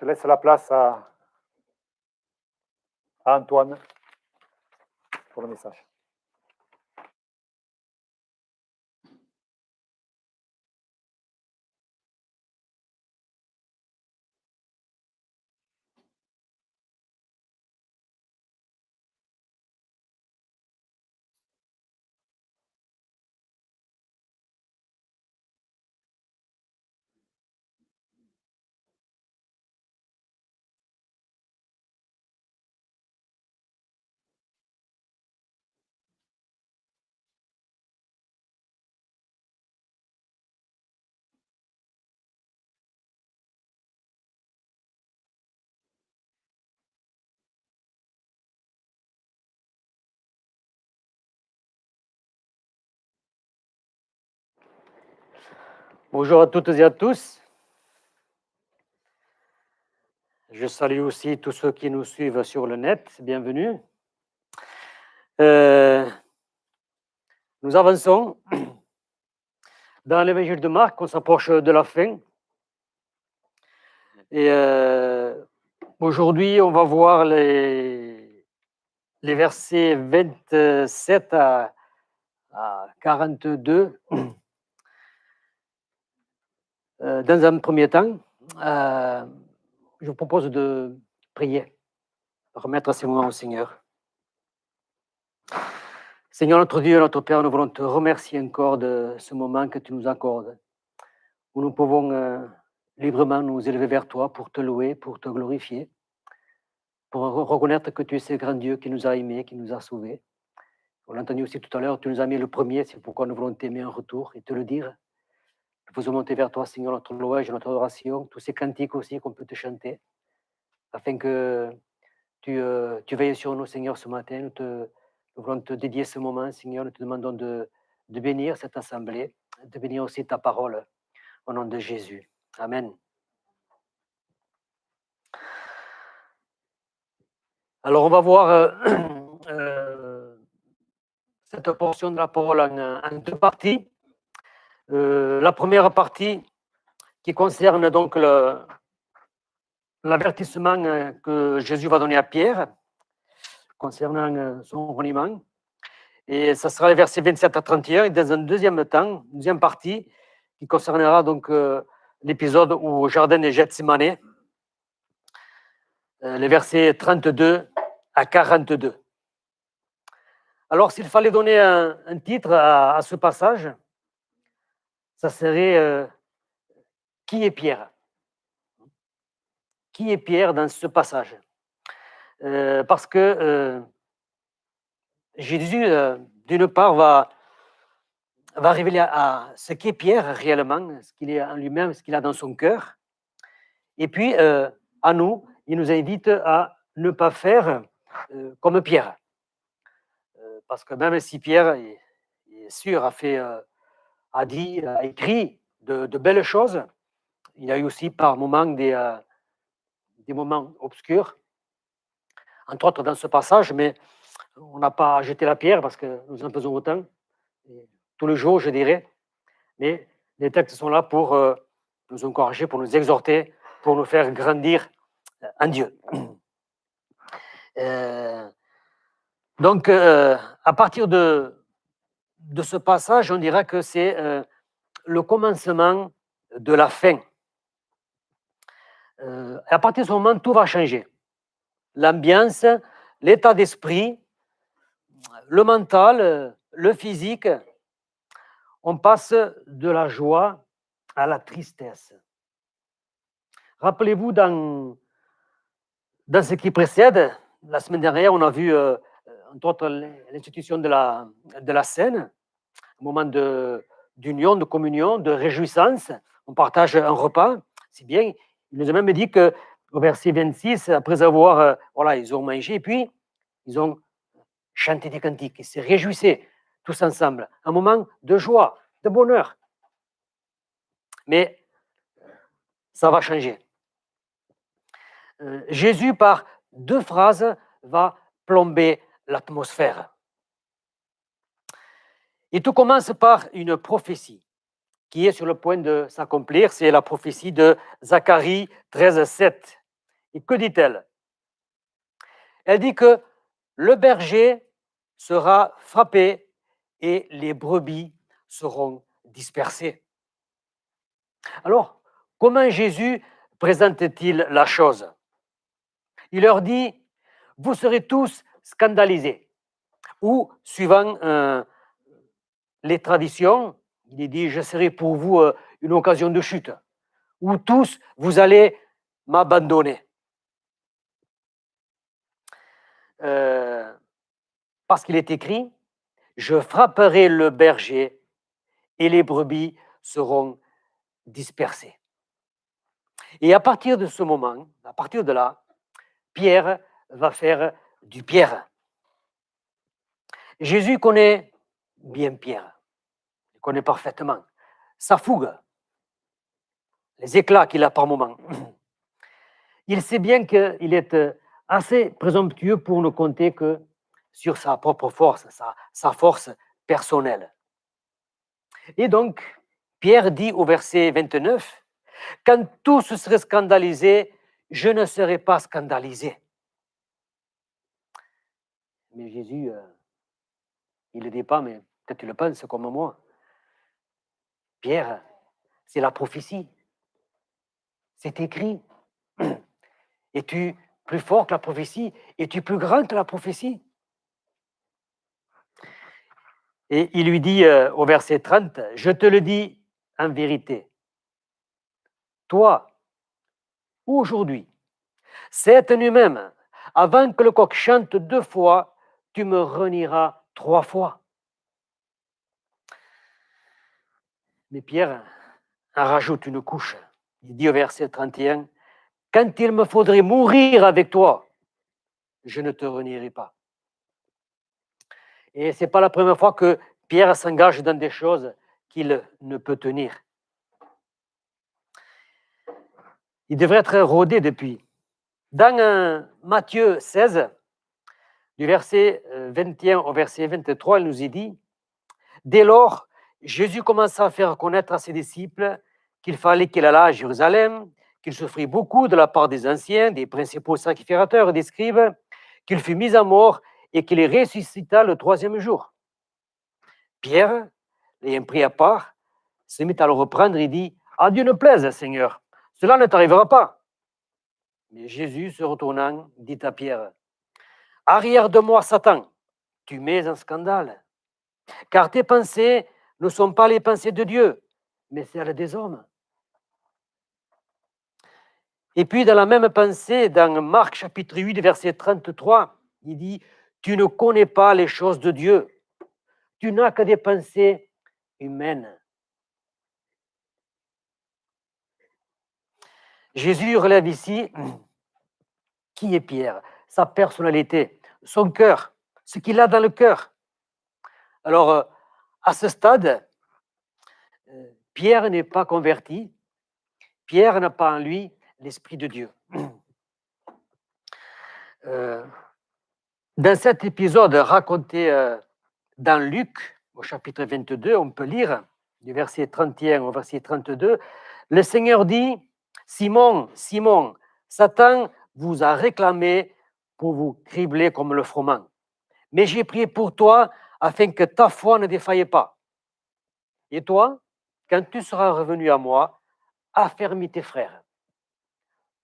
Je laisse la place à Antoine pour le message. Bonjour à toutes et à tous. Je salue aussi tous ceux qui nous suivent sur le net. Bienvenue. Nous avançons dans l'évangile de Marc. On s'approche de la fin. Et aujourd'hui, on va voir les versets 27 à 42. Dans un premier temps, je vous propose de prier, de remettre ces moments au Seigneur. Seigneur notre Dieu, notre Père, nous voulons te remercier encore de ce moment que tu nous accordes, où nous pouvons librement nous élever vers toi pour te louer, pour te glorifier, pour reconnaître que tu es ce grand Dieu qui nous a aimés, qui nous a sauvés. On l'a entendu aussi tout à l'heure, tu nous as mis le premier, c'est pourquoi nous voulons t'aimer en retour et te le dire. Nous faisons monter vers toi, Seigneur, notre louange, notre adoration, tous ces cantiques aussi qu'on peut te chanter, afin que tu veilles sur nous, Seigneur, ce matin. Nous voulons te dédier ce moment, Seigneur. Nous te demandons de bénir cette assemblée, de bénir aussi ta parole, au nom de Jésus. Amen. Alors, on va voir cette portion de la parole en deux parties. La première partie qui concerne donc l'avertissement que Jésus va donner à Pierre concernant son reniement. Et ça sera les versets 27 à 31. Et dans un deuxième temps, une deuxième partie, qui concernera donc l'épisode au jardin de Gethsémane, les versets 32 à 42. Alors, s'il fallait donner un titre à ce passage, ça serait qui est Pierre? Qui est Pierre dans ce passage? Parce que Jésus, d'une part, va révéler à ce qu'est Pierre réellement, ce qu'il est en lui-même, ce qu'il a dans son cœur. Et puis, à nous, il nous invite à ne pas faire comme Pierre. Parce que même si Pierre, est sûr, a dit, a écrit de belles choses, il y a eu aussi par moments des moments obscurs, entre autres dans ce passage, mais on n'a pas jeté la pierre parce que nous en faisons autant, tous les jours, je dirais. Mais les textes sont là pour nous encourager, pour nous exhorter, pour nous faire grandir en Dieu. Donc, à partir de ce passage, on dira que c'est le commencement de la fin. À partir de ce moment, tout va changer. L'ambiance, l'état d'esprit, le mental, le physique, on passe de la joie à la tristesse. Rappelez-vous, dans ce qui précède, la semaine dernière, on a vu, entre autres, l'institution de la scène, un moment d'union, de communion, de réjouissance. On partage un repas, c'est bien. Il nous a même dit qu'au verset 26, après avoir, ils ont mangé, et puis ils ont chanté des cantiques, ils se réjouissaient tous ensemble. Un moment de joie, de bonheur. Mais ça va changer. Jésus, par deux phrases, va plomber l'atmosphère. Et tout commence par une prophétie qui est sur le point de s'accomplir. C'est la prophétie de Zacharie 13, 7. Et que dit-elle? Elle dit que le berger sera frappé et les brebis seront dispersées. Alors, comment Jésus présente-t-il la chose? Il leur dit, vous serez tous scandalisés. Ou, suivant les traditions, il dit, je serai pour vous une occasion de chute. Ou tous, vous allez m'abandonner. Parce qu'il est écrit, je frapperai le berger et les brebis seront dispersées. Et à partir de ce moment, à partir de là, Pierre va faire du Pierre. Jésus connaît bien Pierre, il connaît parfaitement sa fougue, les éclats qu'il a par moments. Il sait bien qu'il est assez présomptueux pour ne compter que sur sa propre force, sa force personnelle. Et donc, Pierre dit au verset 29, « Quand tous seraient scandalisés, je ne serai pas scandalisé. » Mais Jésus, il ne le dit pas, mais peut-être tu le penses comme moi. Pierre, c'est la prophétie. C'est écrit. Es-tu plus fort que la prophétie? Es-tu plus grand que la prophétie? Et il lui dit au verset 30, « Je te le dis en vérité, toi, aujourd'hui, cette nuit même, avant que le coq chante 2 fois, tu me renieras 3 fois. » Mais Pierre en rajoute une couche. Il dit au verset 31, « Quand il me faudrait mourir avec toi, je ne te renierai pas. » Et ce n'est pas la première fois que Pierre s'engage dans des choses qu'il ne peut tenir. Il devrait être rodé depuis. Dans Matthieu 16, du verset 21 au verset 23, il nous est dit, « Dès lors, Jésus commença à faire connaître à ses disciples qu'il fallait qu'il allât à Jérusalem, qu'il souffrit beaucoup de la part des anciens, des principaux sacrificateurs et des scribes, qu'il fut mis à mort et qu'il ressuscita le 3e jour. » Pierre, l'ayant pris à part, se mit à le reprendre et dit, « À Dieu ne plaise, Seigneur, cela ne t'arrivera pas. » Mais Jésus, se retournant, dit à Pierre, « Arrière de moi, Satan, tu mets un scandale, car tes pensées ne sont pas les pensées de Dieu, mais celles des hommes. » Et puis, dans la même pensée, dans Marc chapitre 8, verset 33, il dit, « Tu ne connais pas les choses de Dieu, tu n'as que des pensées humaines. » Jésus relève ici qui est Pierre, sa personnalité, son cœur, ce qu'il a dans le cœur. Alors, à ce stade, Pierre n'est pas converti, Pierre n'a pas en lui l'Esprit de Dieu. Dans cet épisode raconté dans Luc, au chapitre 22, on peut lire du verset 31 au verset 32, le Seigneur dit, « Simon, Simon, Satan vous a réclamé pour vous cribler comme le froment. Mais j'ai prié pour toi afin que ta foi ne défaille pas. Et toi, quand tu seras revenu à moi, affermis tes frères.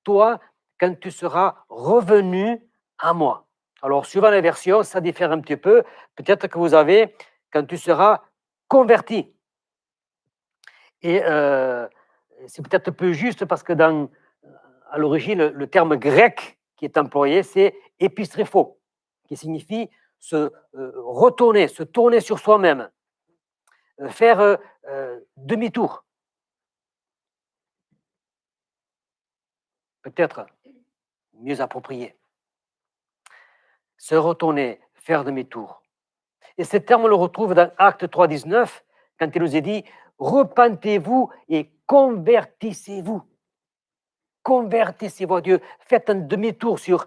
Toi, quand tu seras revenu à moi. » Alors, suivant la version, ça diffère un petit peu. Peut-être que vous avez « quand tu seras converti ». Et c'est peut-être peu juste parce que à l'origine, le terme grec qui est employé, c'est « épistréphos », qui signifie se retourner, se tourner sur soi-même, faire demi-tour. Peut-être mieux approprié. Se retourner, faire demi-tour. Et ce terme, on le retrouve dans Acte 3, 19, quand il nous est dit « Repentez-vous et convertissez-vous. » Convertissez-vous à Dieu. Faites un demi-tour sur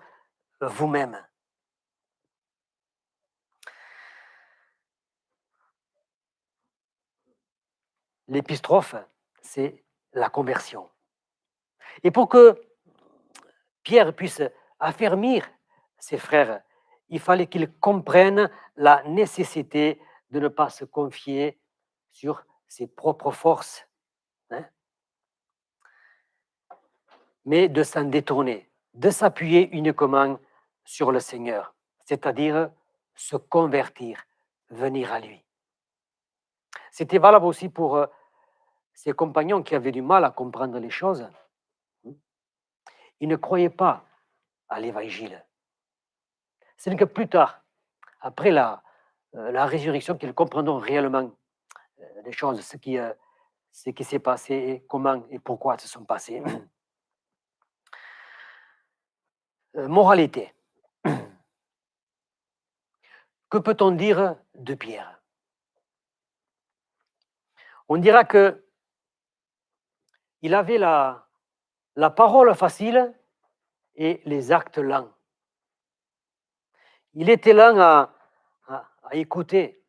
vous-même. L'épistrophe, c'est la conversion. Et pour que Pierre puisse affermir ses frères, il fallait qu'ils comprennent la nécessité de ne pas se confier sur ses propres forces, hein, mais de s'en détourner, de s'appuyer uniquement sur le Seigneur, c'est-à-dire se convertir, venir à lui. C'était valable aussi pour ses compagnons qui avaient du mal à comprendre les choses. Ils ne croyaient pas à l'évangile. Ce n'est que plus tard, après la résurrection, qu'ils comprendront réellement les choses, ce qui s'est passé, et comment et pourquoi elles se sont passées. Moralité. Que peut-on dire de Pierre? On dira que il avait la parole facile et les actes lents. Il était lent à écouter,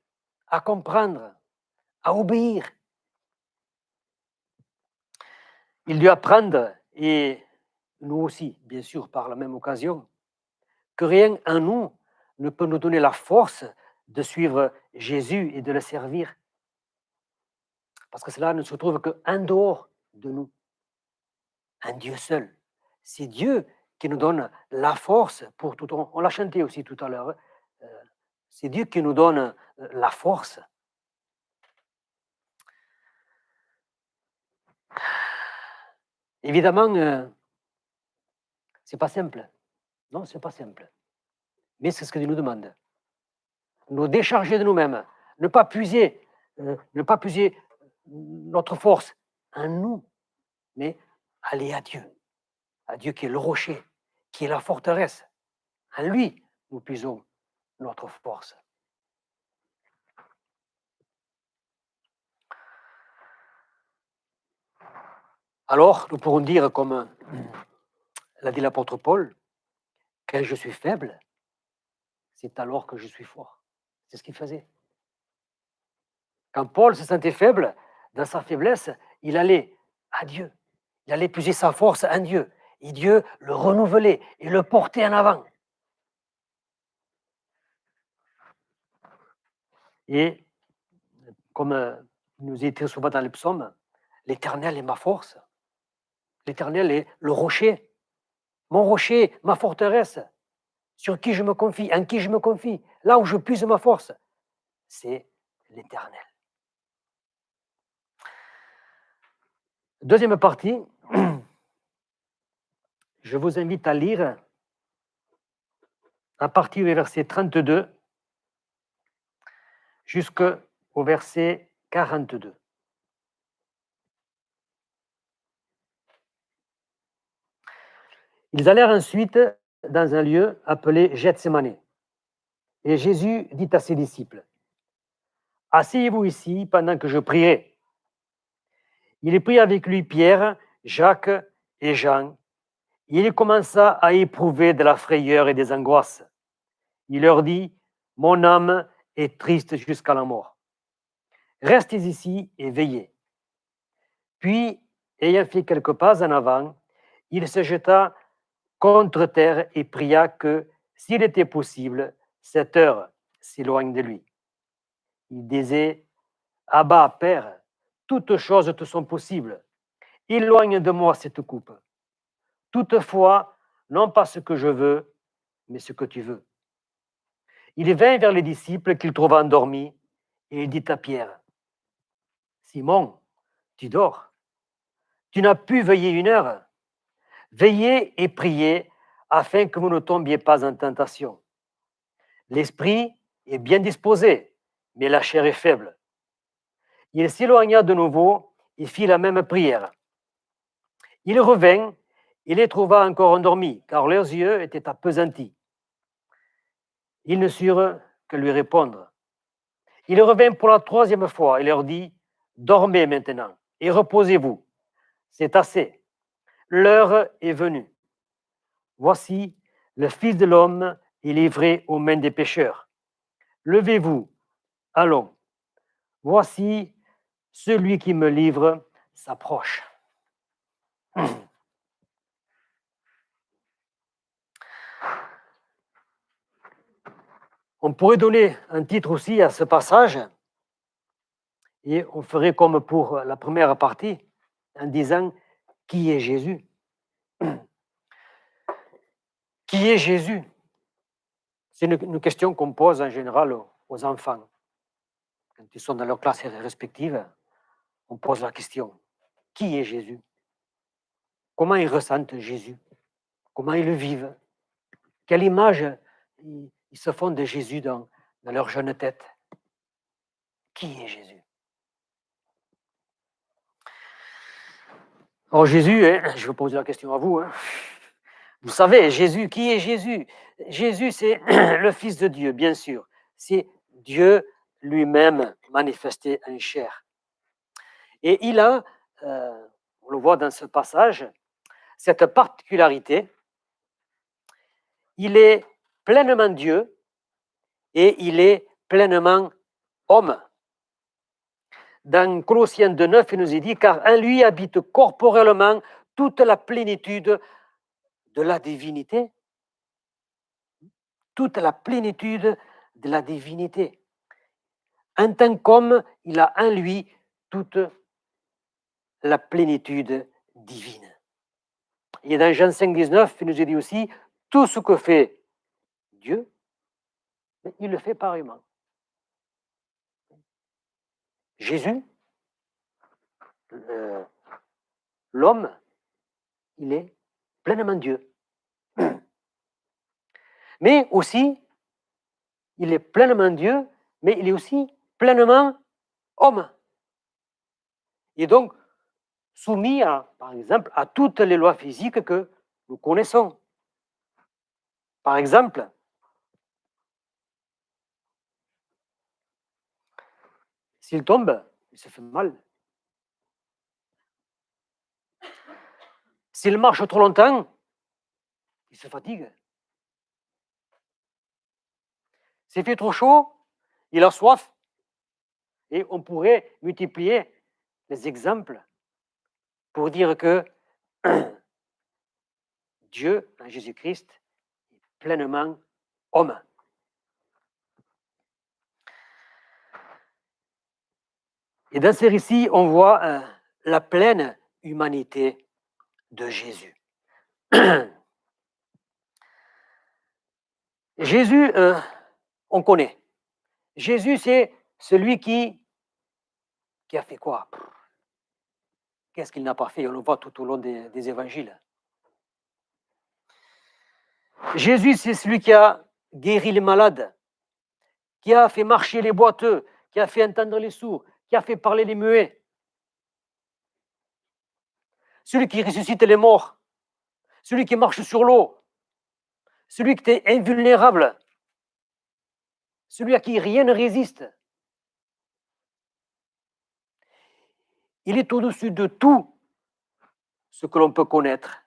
à comprendre, à obéir. Il dut apprendre, et nous aussi, bien sûr, par la même occasion, que rien en nous ne peut nous donner la force de suivre Jésus et de le servir. Parce que cela ne se trouve qu'en dehors de nous, un Dieu seul. C'est Dieu qui nous donne la force pour tout. On l'a chanté aussi tout à l'heure. C'est Dieu qui nous donne la force. Évidemment, c'est pas simple. Non, c'est pas simple. Mais c'est ce que Dieu nous demande. Nous décharger de nous-mêmes, ne pas puiser notre force en nous, mais aller à Dieu qui est le rocher, qui est la forteresse. En lui, nous puisons notre force. Alors, nous pourrons dire, comme l'a dit l'apôtre Paul, quand je suis faible, c'est alors que je suis fort. C'est ce qu'il faisait. Quand Paul se sentait faible, dans sa faiblesse, il allait à Dieu. Il allait puiser sa force en Dieu. Et Dieu le renouvelait et le portait en avant. Et comme il nous est très souvent dans les psaumes, l'Éternel est ma force. L'Éternel est le rocher, mon rocher, ma forteresse, sur qui je me confie, en qui je me confie, là où je puise ma force. C'est l'Éternel. Deuxième partie, je vous invite à lire à partir du verset 32 jusqu'au verset 42. Ils allèrent ensuite dans un lieu appelé Gethsémane. Et Jésus dit à ses disciples, « Asseyez-vous ici pendant que je prierai. » Il prit avec lui Pierre, Jacques et Jean. Il commença à éprouver de la frayeur et des angoisses. Il leur dit, « Mon âme est triste jusqu'à la mort. Restez ici et veillez. » Puis, ayant fait quelques pas en avant, il se jeta contre terre et pria que, s'il était possible, cette heure s'éloigne de lui. Il disait, « Abba, Père, toutes choses te sont possibles. Éloigne de moi cette coupe. Toutefois, non pas ce que je veux, mais ce que tu veux. » Il vint vers les disciples qu'il trouva endormis et il dit à Pierre, « Simon, tu dors? Tu n'as pu veiller une heure? Veillez et priez afin que vous ne tombiez pas en tentation. L'esprit est bien disposé, mais la chair est faible. » Il s'éloigna de nouveau et fit la même prière. Il revint et les trouva encore endormis, car leurs yeux étaient appesantis. Ils ne surent que lui répondre. Il revint pour la troisième fois et leur dit, « Dormez maintenant et reposez-vous. C'est assez. L'heure est venue. Voici, le Fils de l'homme est livré aux mains des pécheurs. Levez-vous, allons. Voici, celui qui me livre s'approche. » On pourrait donner un titre aussi à ce passage et on ferait comme pour la première partie en disant « Qui est Jésus ?» Qui est Jésus? C'est une question qu'on pose en général aux enfants. Quand ils sont dans leurs classes respectives, on pose la question « Qui est Jésus ?» Comment ils ressentent Jésus? Comment ils le vivent? Quelle image ils se font de Jésus dans leur jeune tête? Qui est Jésus? Alors Jésus, je vais poser la question à vous. Vous savez, Jésus, qui est Jésus? Jésus, c'est le Fils de Dieu, bien sûr. C'est Dieu lui-même manifesté en chair. Et il a, on le voit dans ce passage, cette particularité. Il est pleinement Dieu et il est pleinement homme. Dans Colossiens 2,9, il nous est dit « Car en lui habite corporellement toute la plénitude de la divinité. » Toute la plénitude de la divinité. En tant qu'homme, il a en lui toute la plénitude divine. Et dans Jean 5,19, il nous est dit aussi « Tout ce que fait Dieu, il le fait pareillement. » Jésus, l'homme, il est pleinement Dieu. Mais aussi, il est pleinement Dieu, mais il est aussi pleinement homme. Et donc, soumis, par exemple, à toutes les lois physiques que nous connaissons. Par exemple, s'il tombe, il se fait mal. S'il marche trop longtemps, il se fatigue. S'il fait trop chaud, il a soif. Et on pourrait multiplier les exemples pour dire que Dieu, en Jésus-Christ, est pleinement homme. Et dans ce récit, on voit la pleine humanité de Jésus. Jésus, on connaît. Jésus, c'est celui qui a fait quoi? Qu'est-ce qu'il n'a pas fait? On le voit tout au long des évangiles. Jésus, c'est celui qui a guéri les malades, qui a fait marcher les boiteux, qui a fait entendre les sourds, qui a fait parler les muets. Celui qui ressuscite les morts, celui qui marche sur l'eau, celui qui est invulnérable, celui à qui rien ne résiste. Il est au-dessus de tout ce que l'on peut connaître.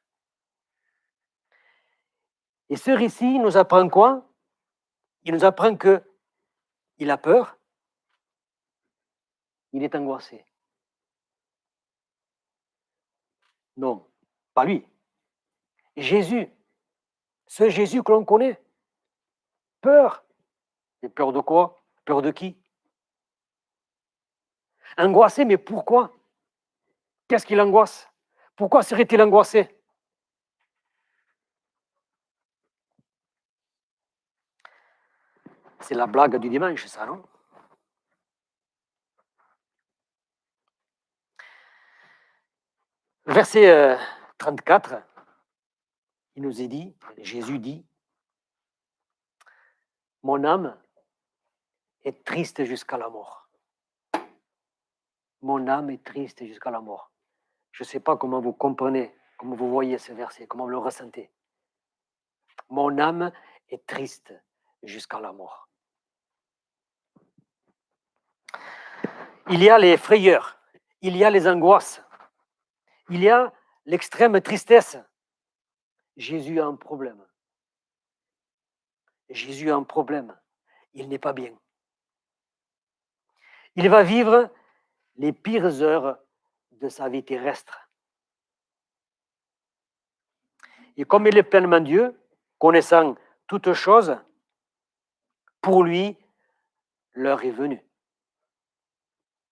Et ce récit nous apprend quoi? Il nous apprend qu'il a peur, il est angoissé. Non, pas lui. Jésus, ce Jésus que l'on connaît. Peur. Et peur de quoi? Peur de qui? Angoissé, mais pourquoi? Qu'est-ce qui l'angoisse? Pourquoi serait-il angoissé? C'est la blague du dimanche, ça, non? Verset 34, il nous est dit, Jésus dit, « Mon âme est triste jusqu'à la mort. » Mon âme est triste jusqu'à la mort. Je ne sais pas comment vous comprenez, comment vous voyez ce verset, comment vous le ressentez. Mon âme est triste jusqu'à la mort. Il y a les frayeurs, il y a les angoisses, il y a l'extrême tristesse. Jésus a un problème. Jésus a un problème. Il n'est pas bien. Il va vivre les pires heures de sa vie terrestre. Et comme il est pleinement Dieu, connaissant toutes choses, Pour lui, l'heure est venue.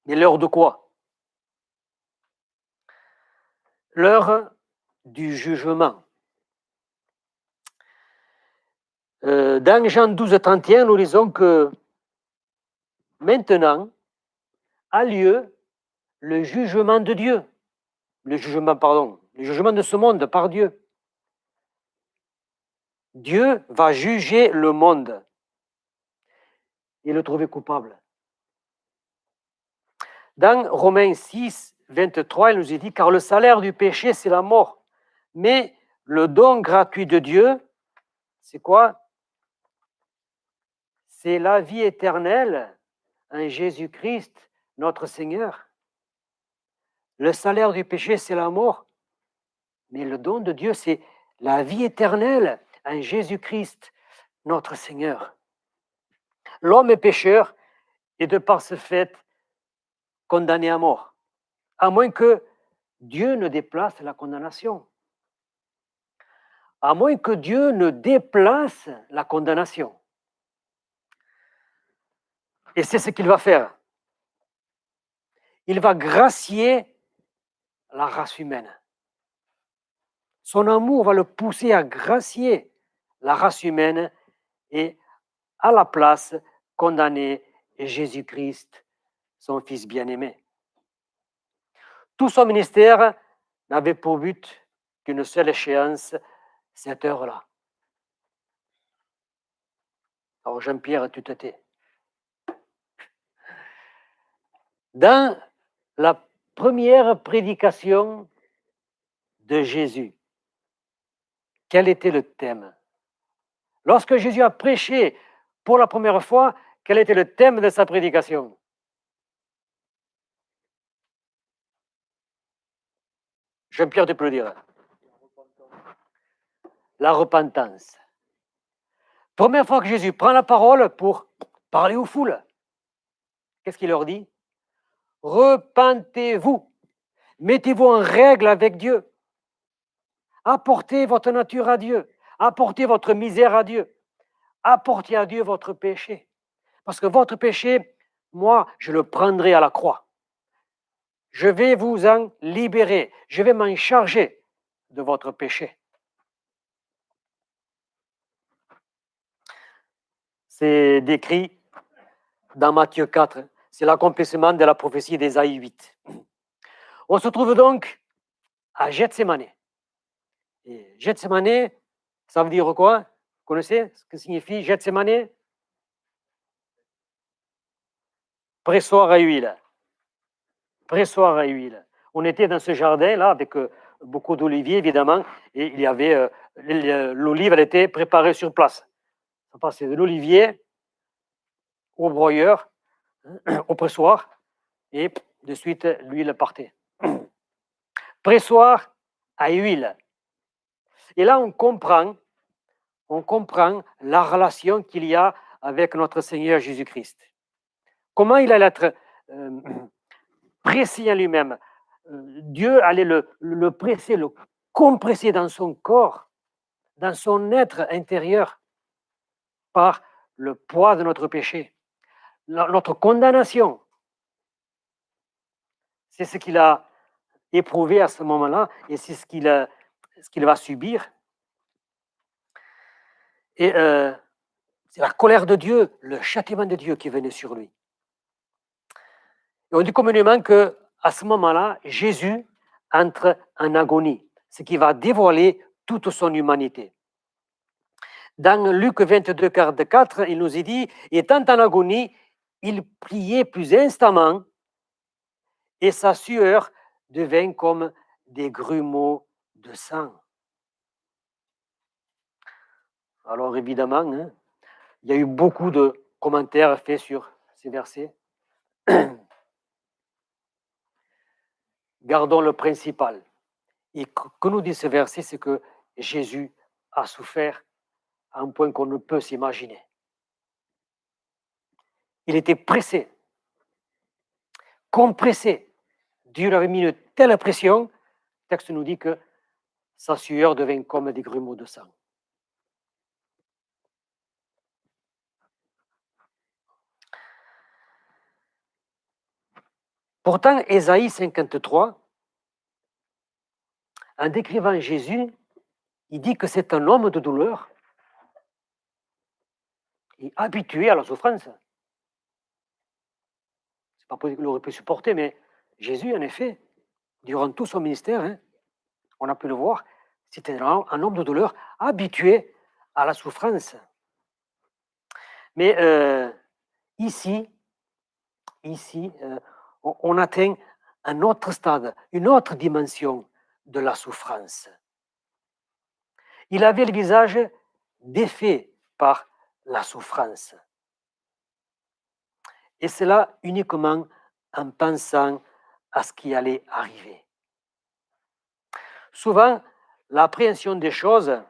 Mais l'heure de quoi? L'heure du jugement. Dans Jean 12, 31, nous lisons que maintenant a lieu le jugement de Dieu. Le jugement de ce monde par Dieu. Dieu va juger le monde et le trouver coupable. Dans Romains 6, 23, il nous est dit, car le salaire du péché, c'est la mort. Mais le don gratuit de Dieu, c'est quoi? C'est la vie éternelle en Jésus-Christ, notre Seigneur. Le salaire du péché, c'est la mort. Mais le don de Dieu, c'est la vie éternelle en Jésus-Christ, notre Seigneur. L'homme est pécheur et de par ce fait condamné à mort, à moins que Dieu ne déplace la condamnation. À moins que Dieu ne déplace la condamnation. Et c'est ce qu'il va faire. Il va gracier la race humaine. Son amour va le pousser à gracier la race humaine et à la place condamner Jésus-Christ, son Fils bien-aimé. Tout son ministère n'avait pour but qu'une seule échéance, cette heure-là. Alors Jean-Pierre, tu te tais. Dans la première prédication de Jésus, quel était le thème? Lorsque Jésus a prêché pour la première fois, quel était le thème de sa prédication? Jean-Pierre, tu peux le dire. La repentance. Première fois que Jésus prend la parole pour parler aux foules, qu'est-ce qu'il leur dit? Repentez-vous, mettez-vous en règle avec Dieu, apportez votre nature à Dieu, apportez votre misère à Dieu, apportez à Dieu votre péché. Parce que votre péché, moi, je le prendrai à la croix. Je vais vous en libérer, je vais m'en charger de votre péché. C'est décrit dans Matthieu 4, c'est l'accomplissement de la prophétie d'Ésaïe 8. On se trouve donc à Gethsémane. Et Gethsémane, ça veut dire quoi? Vous connaissez ce que signifie Gethsémane? Pressoir à huile. Pressoir à huile. On était dans ce jardin-là avec beaucoup d'oliviers, évidemment, et il y avait l'olive, elle était préparée sur place. Ça passait de l'olivier au broyeur, au pressoir, et de suite, l'huile partait. Pressoir à huile. Et là, on comprend la relation qu'il y a avec notre Seigneur Jésus-Christ. Comment il allait être pressé en lui-même. Dieu allait le presser, le compresser dans son corps, dans son être intérieur, par le poids de notre péché, notre condamnation. C'est ce qu'il a éprouvé à ce moment-là et c'est ce qu'il va subir. Et c'est la colère de Dieu, le châtiment de Dieu qui venait sur lui. Et on dit communément qu'à ce moment-là, Jésus entre en agonie, ce qui va dévoiler toute son humanité. Dans Luc 22, 44, il nous est dit, étant en agonie, il priait plus instamment et sa sueur devint comme des grumeaux de sang. Alors évidemment, il y a eu beaucoup de commentaires faits sur ces versets. Gardons le principal. Et que nous dit ce verset, c'est que Jésus a souffert à un point qu'on ne peut s'imaginer. Il était pressé, compressé. Dieu lui avait mis une telle pression, le texte nous dit que sa sueur devint comme des grumeaux de sang. Pourtant, Ésaïe 53, en décrivant Jésus, il dit que c'est un homme de douleur et habitué à la souffrance. C'est pas possible qu'il aurait pu supporter, mais Jésus, en effet, durant tout son ministère, hein, on a pu le voir, c'était un homme de douleur habitué à la souffrance. Mais ici, on atteint un autre stade, une autre dimension de la souffrance. Il avait le visage défait par la souffrance. Et cela uniquement en pensant à ce qui allait arriver. Souvent, l'appréhension des choses,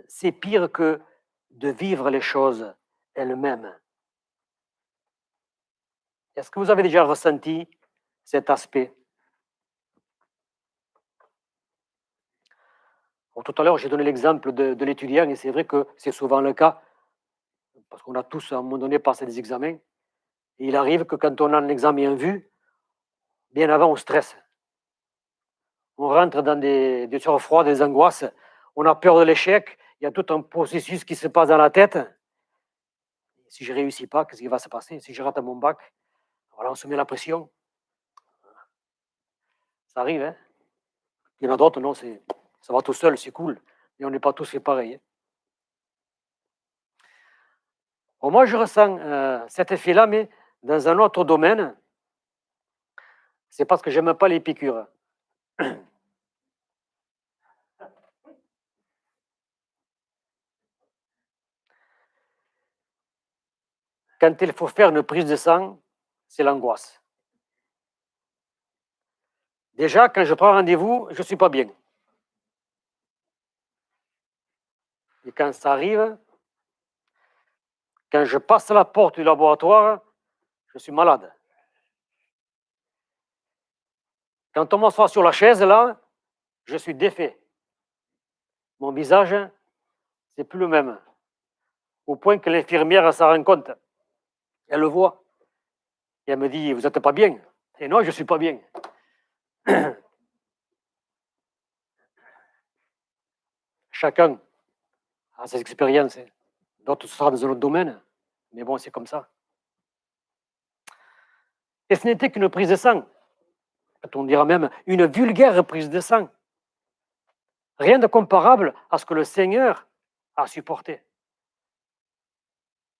c'est pire que de vivre les choses elles-mêmes. Est-ce que vous avez déjà ressenti cet aspect? Bon, tout à l'heure, j'ai donné l'exemple de l'étudiant, et c'est vrai que c'est souvent le cas, parce qu'on a tous, à un moment donné, passé des examens. Et il arrive que quand on a un examen en vue, bien avant, on stresse. On rentre dans des sueurs froides, des angoisses. On a peur de l'échec. Il y a tout un processus qui se passe dans la tête. Si je ne réussis pas, qu'est-ce qui va se passer? Si je rate mon bac, voilà, on se met la pression. Ça arrive, hein? Il y en a d'autres, non, ça va tout seul, c'est cool. Mais on n'est pas tous fait pareil. Hein? Bon, moi, je ressens cet effet-là, mais dans un autre domaine. C'est parce que je n'aime pas les piqûres. Quand il faut faire une prise de sang, c'est l'angoisse. Déjà, quand je prends rendez-vous, je ne suis pas bien. Et quand ça arrive, quand je passe la porte du laboratoire, je suis malade. Quand on m'assoit sur la chaise, là, je suis défait. Mon visage, c'est plus le même. Au point que l'infirmière s'en rend compte. Elle le voit. Et elle me dit, vous n'êtes pas bien. Et non, je ne suis pas bien. Chacun a ses expériences. D'autres seront dans un autre domaine. Mais bon, c'est comme ça. Et ce n'était qu'une prise de sang. On dira même une vulgaire prise de sang. Rien de comparable à ce que le Seigneur a supporté.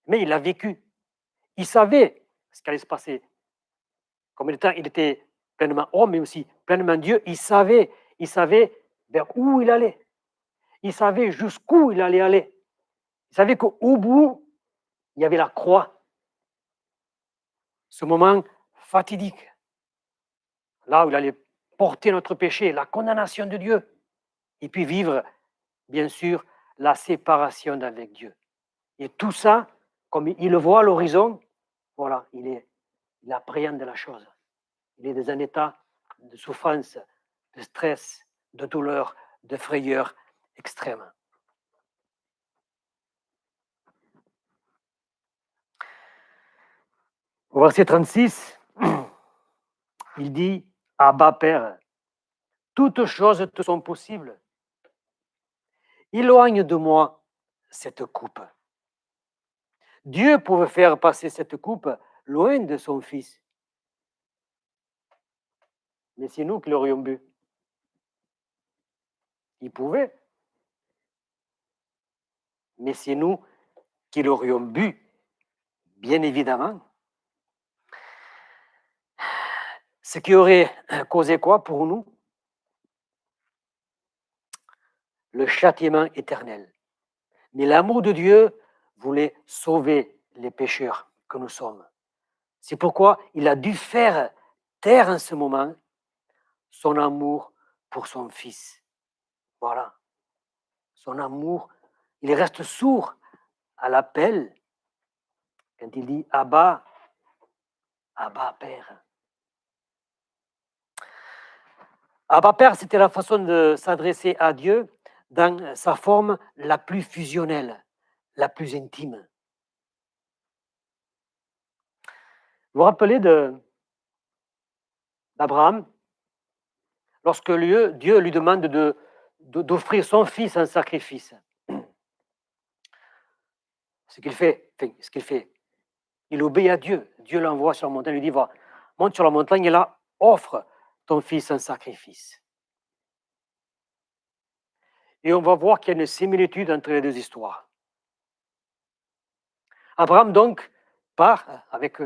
Mais il l'a vécu. Il savait ce qui allait se passer. Comme il était pleinement homme, mais aussi pleinement Dieu, il savait vers où il allait. Il savait jusqu'où il allait aller. Il savait qu'au bout, il y avait la croix. Ce moment fatidique. Là où il allait porter notre péché, la condamnation de Dieu. Et puis vivre, bien sûr, la séparation d'avec Dieu. Et tout ça, comme il le voit à l'horizon, voilà, il appréhende la chose. Il est dans un état de souffrance, de stress, de douleur, de frayeur extrême. Au verset 36, il dit, Abba Père, toutes choses te sont possibles. Éloigne de moi cette coupe. Dieu pouvait faire passer cette coupe loin de son Fils. Mais c'est nous qui l'aurions bu. Il pouvait. Mais c'est nous qui l'aurions bu, bien évidemment. Ce qui aurait causé quoi pour nous? Le châtiment éternel. Mais l'amour de Dieu voulait sauver les pécheurs que nous sommes. C'est pourquoi il a dû faire taire en ce moment son amour pour son Fils. Voilà. Son amour, il reste sourd à l'appel quand il dit Abba, Abba Père. Abba Père, c'était la façon de s'adresser à Dieu dans sa forme la plus fusionnelle, la plus intime. Vous vous rappelez d'Abraham, lorsque Dieu lui demande d'offrir son fils en sacrifice. Ce qu'il fait, il obéit à Dieu. Dieu l'envoie sur la montagne, il lui dit, va, monte sur la montagne et là, offre ton fils en sacrifice. Et on va voir qu'il y a une similitude entre les deux histoires. Abraham, donc, part avec,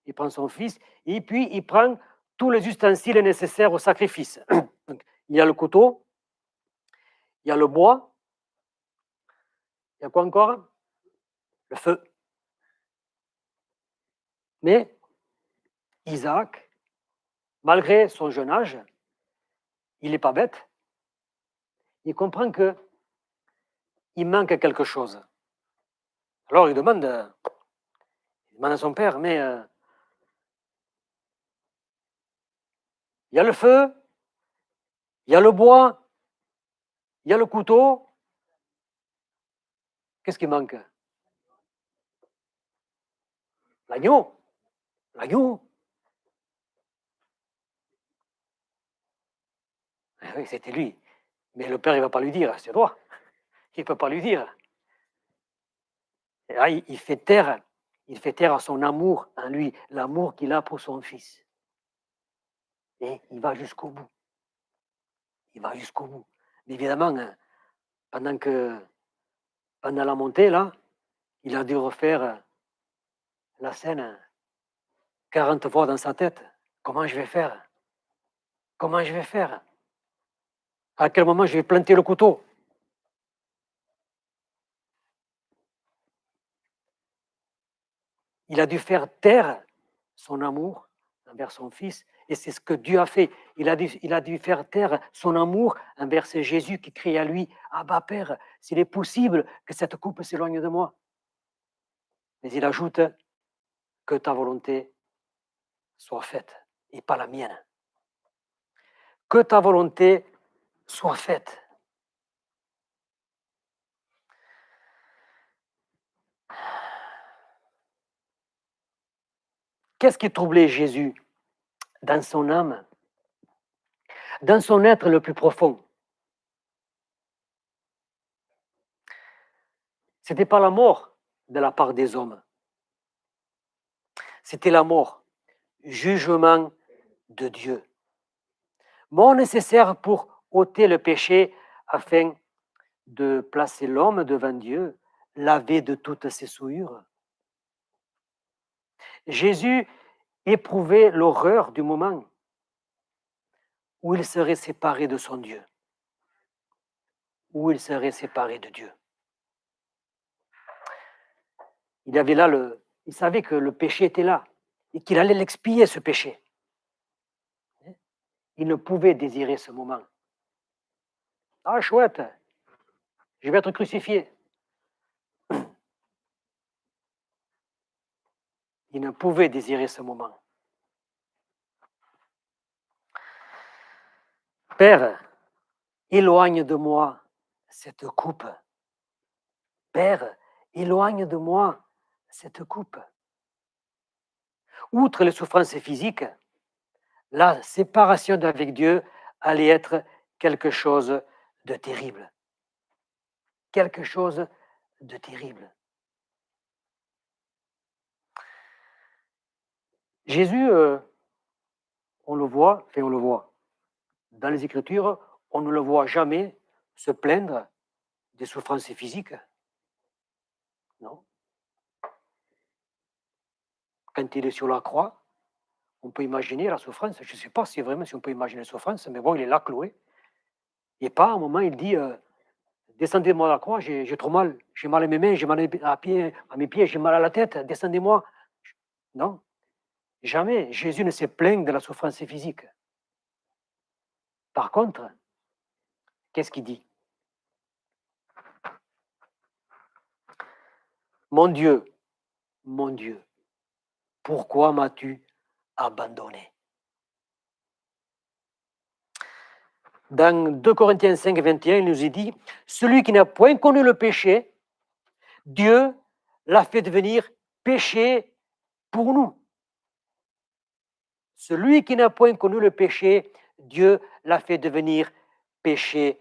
il prend son fils, et puis il prend tous les ustensiles nécessaires au sacrifice. Donc, il y a le couteau, il y a le bois, il y a quoi encore? Le feu. Mais Isaac, malgré son jeune âge, il n'est pas bête. Il comprend qu'il manque quelque chose. Alors il demande à son père, mais il y a le feu, il y a le bois, il y a le couteau. Qu'est-ce qui manque? L'agneau. L'agneau. Oui, c'était lui. Mais le père, il ne va pas lui dire, c'est toi. Il ne peut pas lui dire. Et là, il fait taire à son amour en lui, l'amour qu'il a pour son fils. Et il va jusqu'au bout. Il va jusqu'au bout. Mais évidemment, pendant la montée, là, il a dû refaire la scène 40 fois dans sa tête. Comment je vais faire? Comment je vais faire? À quel moment je vais planter le couteau? Il a dû faire taire son amour envers son fils, et c'est ce que Dieu a fait. Il a dû faire taire son amour envers ce Jésus qui crie à lui, « Abba Père, s'il est possible que cette coupe s'éloigne de moi. » Mais il ajoute, « Que ta volonté soit faite, et pas la mienne. Que ta volonté soit faite. » Qu'est-ce qui troublait Jésus dans son âme, dans son être le plus profond? Ce n'était pas la mort de la part des hommes. C'était la mort, jugement de Dieu. Mort nécessaire pour ôter le péché afin de placer l'homme devant Dieu, lavé de toutes ses souillures. Jésus éprouvait l'horreur du moment où il serait séparé de son Dieu, où il serait séparé de Dieu. Il savait que le péché était là et qu'il allait l'expier, ce péché. Il ne pouvait désirer ce moment. Ah, chouette, je vais être crucifié. Il ne pouvait désirer ce moment. Père, éloigne de moi cette coupe. Père, éloigne de moi cette coupe. Outre les souffrances physiques, la séparation avec Dieu allait être quelque chose de terrible. Quelque chose de terrible. Jésus, on le voit, dans les Écritures, on ne le voit jamais se plaindre des souffrances physiques. Non. Quand il est sur la croix, on peut imaginer la souffrance. Je ne sais pas si vraiment si on peut imaginer la souffrance, mais bon, il est là cloué. Et pas à un moment, il dit descendez-moi de la croix, j'ai trop mal. J'ai mal à mes mains, j'ai mal à mes pieds, j'ai mal à la tête, descendez-moi. Non, jamais. Jésus ne s'est plaint de la souffrance physique. Par contre, qu'est-ce qu'il dit? Mon Dieu, pourquoi m'as-tu abandonné? Dans 2 Corinthiens 5, 21, il nous est dit, celui qui n'a point connu le péché, Dieu l'a fait devenir péché pour nous. Celui qui n'a point connu le péché, Dieu l'a fait devenir péché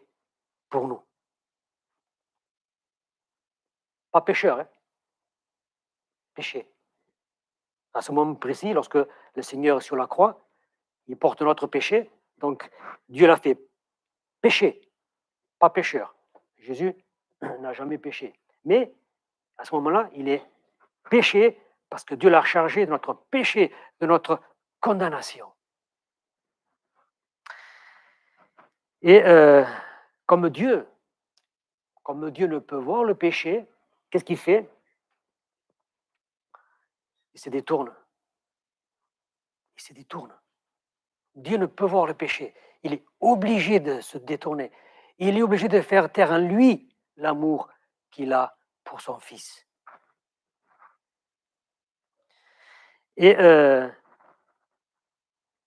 pour nous. Pas pécheur, hein? Péché. À ce moment précis, lorsque le Seigneur est sur la croix, il porte notre péché, donc Dieu l'a fait péché, pas pécheur. Jésus n'a jamais péché. Mais à ce moment-là, il est péché parce que Dieu l'a chargé de notre péché, de notre condamnation. Et comme Dieu ne peut voir le péché, qu'est-ce qu'il fait? Il se détourne. Il se détourne. Dieu ne peut voir le péché. Il est obligé de se détourner. Il est obligé de faire taire en lui l'amour qu'il a pour son Fils. Et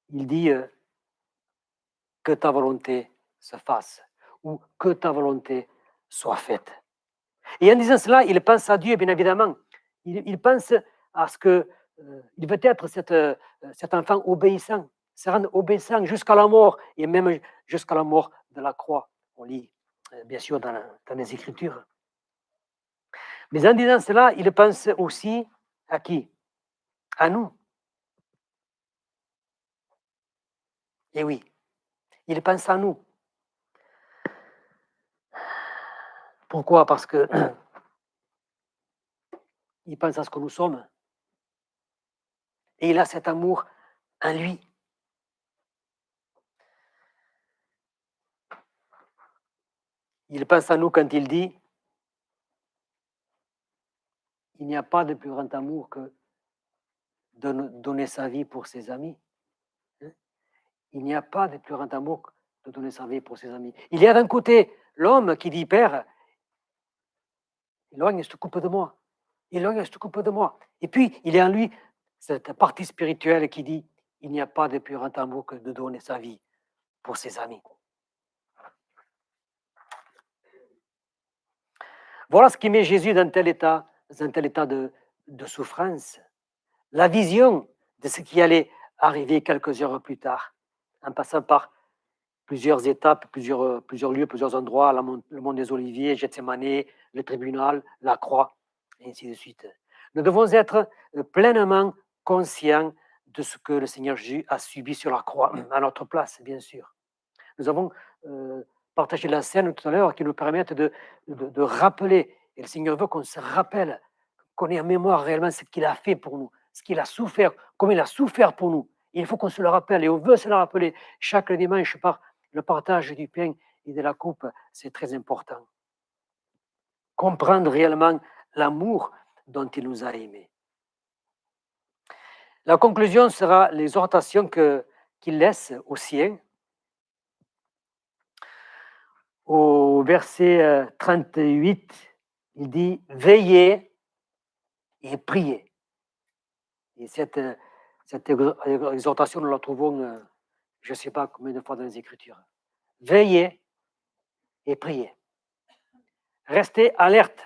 il dit que ta volonté se fasse ou que ta volonté soit faite. Et en disant cela, il pense à Dieu, bien évidemment. Il pense à ce que il veut être cet enfant obéissant, se rendre obéissant jusqu'à la mort et même jusqu'à la mort de la croix. On lit bien sûr dans les Écritures. Mais en disant cela, il pense aussi à qui? À nous. Et oui, il pense à nous. Pourquoi? Parce que il pense à ce que nous sommes. Et il a cet amour en lui. Il pense à nous quand il dit il n'y a pas de plus grand amour que de donner sa vie pour ses amis. Il n'y a pas de plus grand amour que de donner sa vie pour ses amis. Il y a d'un côté l'homme qui dit Père, éloigne cette coupe de moi, éloigne cette coupe de moi. Et puis il y a en lui cette partie spirituelle qui dit il n'y a pas de plus grand amour que de donner sa vie pour ses amis. Voilà ce qui met Jésus dans un tel état de souffrance. La vision de ce qui allait arriver quelques heures plus tard, en passant par plusieurs étapes, plusieurs lieux, plusieurs endroits, le mont des Oliviers, Gethsemane, le tribunal, la croix, et ainsi de suite. Nous devons être pleinement conscients de ce que le Seigneur Jésus a subi sur la croix, à notre place, bien sûr. Nous avons partagé la scène tout à l'heure qui nous permettent de rappeler, et le Seigneur veut qu'on se rappelle, qu'on ait en mémoire réellement ce qu'il a fait pour nous, ce qu'il a souffert, comme il a souffert pour nous. Il faut qu'on se le rappelle et on veut se le rappeler chaque dimanche par le partage du pain et de la coupe, c'est très important. Comprendre réellement l'amour dont il nous a aimés. La conclusion sera l'exhortation qu'il laisse aux siens. Au verset 38, il dit « Veillez et priez ». Et cette exhortation, nous la trouvons, je ne sais pas combien de fois dans les Écritures. Veillez et priez. Restez alerte.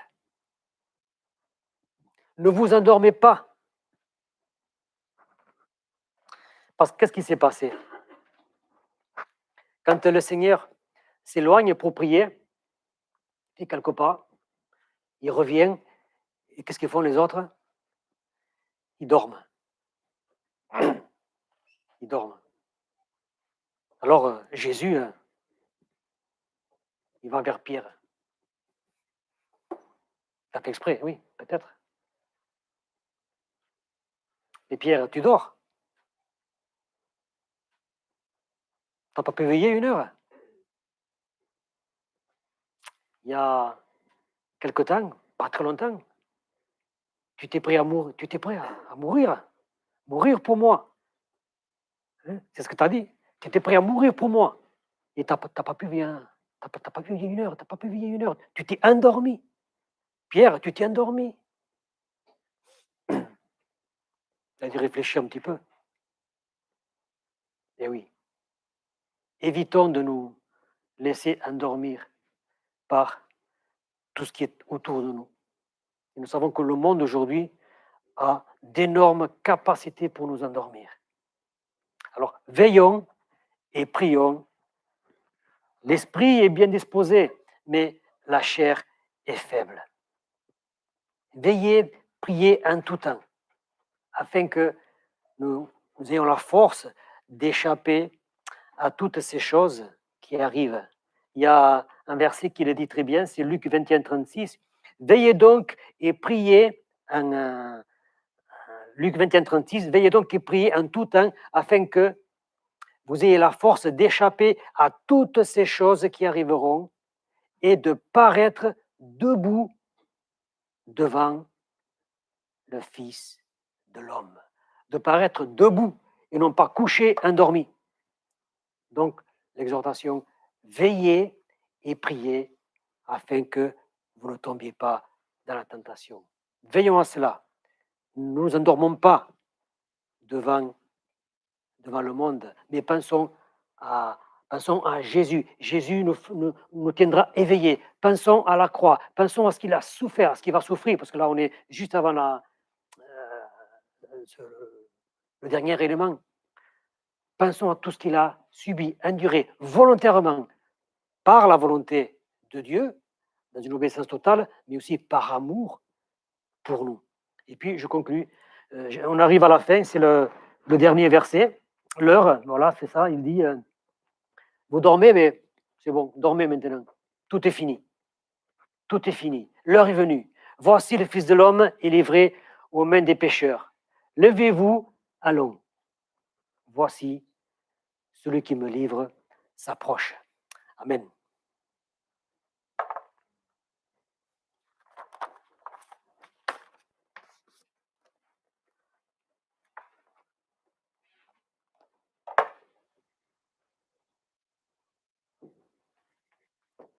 Ne vous endormez pas. Parce que qu'est-ce qui s'est passé? Quand le Seigneur s'éloigne pour prier, il fait quelques pas, il revient, et qu'est-ce qu'ils font les autres? Ils dorment. Ils dorment. Alors Jésus, il va vers Pierre. Il a fait exprès, oui, peut-être. Et Pierre, tu dors? T'as pas pu veiller 1 heure? Il y a quelque temps, pas très longtemps, tu t'es prêt à mourir, mourir pour moi. Hein? C'est ce que tu as dit. Tu étais prêt à mourir pour moi. Et tu n'as pas pu veiller, t'as pas pu veiller 1 heure, t'as pas pu veiller 1 heure. Tu t'es endormi. Pierre, tu t'es endormi. Tu as dû réfléchir un petit peu. Eh oui. Évitons de nous laisser endormir par tout ce qui est autour de nous. Et nous savons que le monde aujourd'hui a d'énormes capacités pour nous endormir. Alors, veillons et prions. L'esprit est bien disposé, mais la chair est faible. Veillez, priez en tout temps, afin que nous ayons la force d'échapper à toutes ces choses qui arrivent. Il y a un verset qui le dit très bien, c'est Luc 21, 36. Veillez donc et priez Luc 21, 36, veillez donc et priez en tout temps afin que vous ayez la force d'échapper à toutes ces choses qui arriveront et de paraître debout devant le Fils de l'homme. De paraître debout et non pas couché, endormi. Donc, l'exhortation, veillez et priez afin que vous ne tombiez pas dans la tentation. Veillons à cela. Nous ne nous endormons pas devant le monde, mais pensons à Jésus. Jésus nous tiendra éveillés. Pensons à la croix. Pensons à ce qu'il a souffert, à ce qu'il va souffrir, parce que là, on est juste avant le dernier élément. Pensons à tout ce qu'il a subi, enduré volontairement, par la volonté de Dieu, dans une obéissance totale, mais aussi par amour pour nous. Et puis, je conclus. On arrive à la fin, c'est le dernier verset. L'heure, voilà, c'est ça, il dit, vous dormez, mais c'est bon, dormez maintenant. Tout est fini. Tout est fini. L'heure est venue. Voici le Fils de l'homme est livré aux mains des pécheurs. Levez-vous, allons. Voici celui qui me livre s'approche. Amen.